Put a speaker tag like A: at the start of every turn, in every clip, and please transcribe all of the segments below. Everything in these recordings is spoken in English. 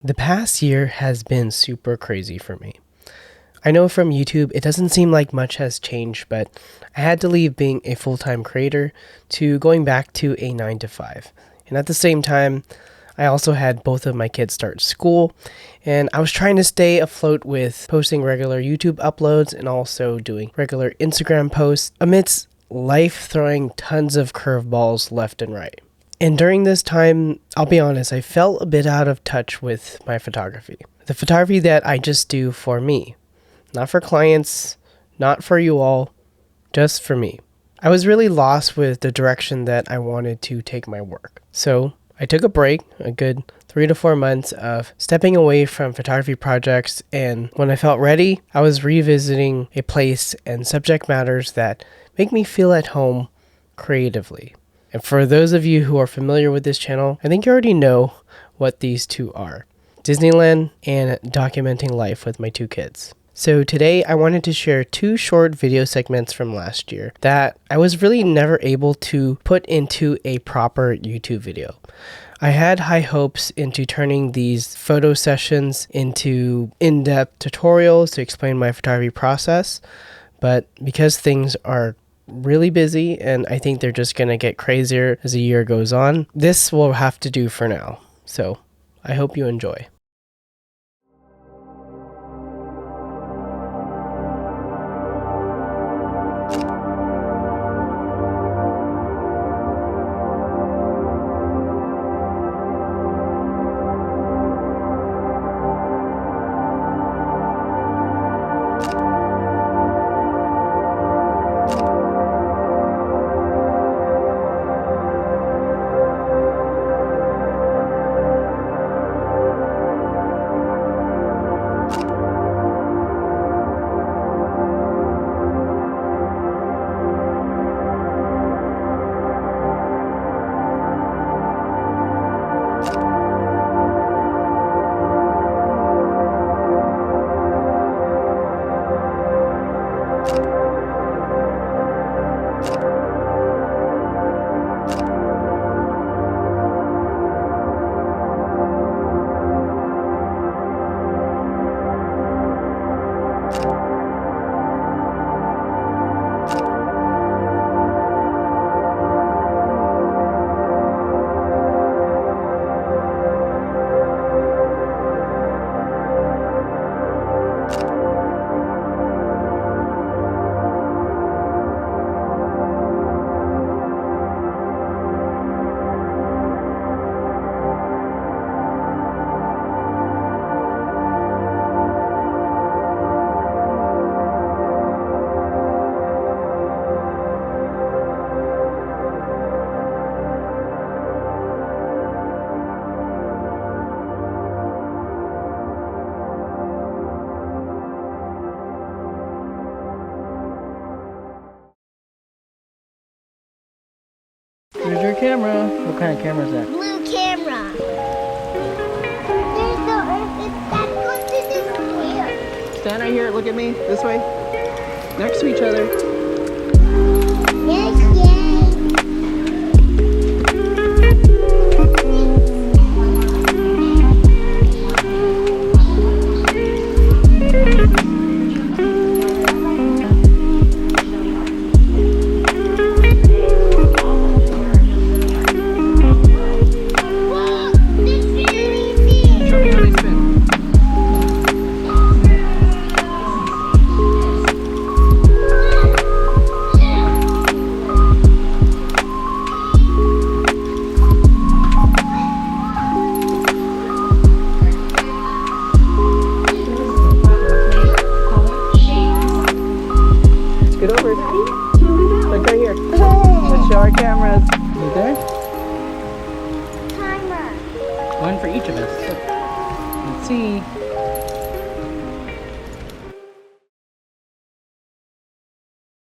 A: The past year has been super crazy for me. I know from YouTube it doesn't seem like much has changed, but I had to leave being a full-time creator to going back to a 9 to 5. And at the same time, I also had both of my kids start school, and I was trying to stay afloat with posting regular YouTube uploads and also doing regular Instagram posts amidst life throwing tons of curveballs left and right. And during this time, I'll be honest, I felt a bit out of touch with my photography. The photography that I just do for me. Not for clients, not for you all, just for me. I was really lost with the direction that I wanted to take my work. So I took a break, a good 3 to 4 months of stepping away from photography projects, and when I felt ready, I was revisiting a place and subject matters that make me feel at home creatively. And for those of you who are familiar with this channel, I think you already know what these two are: Disneyland and documenting life with my 2 kids. So today I wanted to share 2 short video segments from last year that I was really never able to put into a proper YouTube video. I had high hopes into turning these photo sessions into in-depth tutorials to explain my photography process, but because things are really busy and I think they're just gonna get crazier as the year goes on, this will have to do for now. So I hope you enjoy.
B: Here's your camera. What kind of camera is that?
C: Blue camera. There's no earth. That's going to disappear.
B: Stand right here. Look at me. This way. Next to each other.
C: Yes, yay.
B: Get over. Look right here. Let's show our cameras. You there?
C: Timer.
B: One for each of us. Let's see.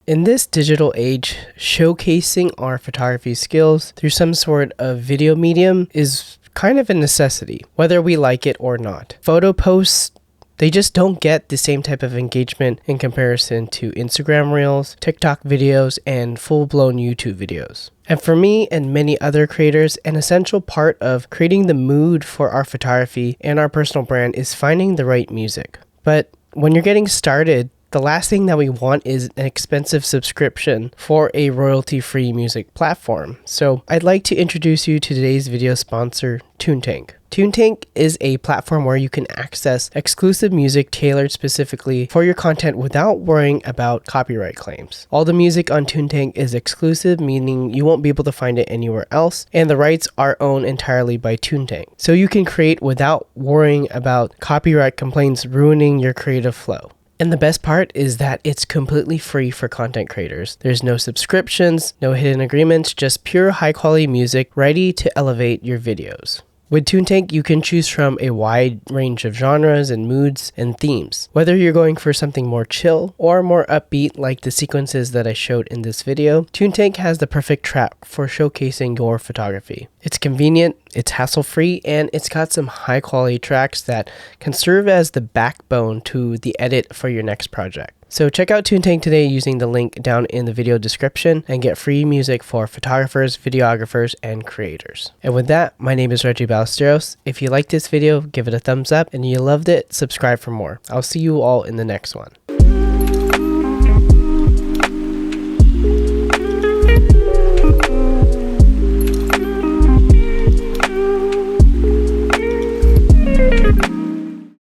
A: In this digital age, showcasing our photography skills through some sort of video medium is kind of a necessity, whether we like it or not. Photo posts, they just don't get the same type of engagement in comparison to Instagram Reels, TikTok videos, and full-blown YouTube videos. And for me and many other creators, an essential part of creating the mood for our photography and our personal brand is finding the right music. But when you're getting started, the last thing that we want is an expensive subscription for a royalty-free music platform. So I'd like to introduce you to today's video sponsor, TuneTank. TuneTank is a platform where you can access exclusive music tailored specifically for your content without worrying about copyright claims. All the music on TuneTank is exclusive, meaning you won't be able to find it anywhere else, and the rights are owned entirely by TuneTank. So you can create without worrying about copyright complaints ruining your creative flow. And the best part is that it's completely free for content creators. There's no subscriptions, no hidden agreements, just pure high quality music ready to elevate your videos. With TuneTank, you can choose from a wide range of genres and moods and themes. Whether you're going for something more chill or more upbeat like the sequences that I showed in this video, TuneTank has the perfect track for showcasing your photography. It's convenient, it's hassle-free, and it's got some high-quality tracks that can serve as the backbone to the edit for your next project. So check out TuneTank today using the link down in the video description and get free music for photographers, videographers, and creators. And with that, my name is Reggie Ballesteros. If you liked this video, give it a thumbs up, and you loved it, subscribe for more. I'll see you all in the next one.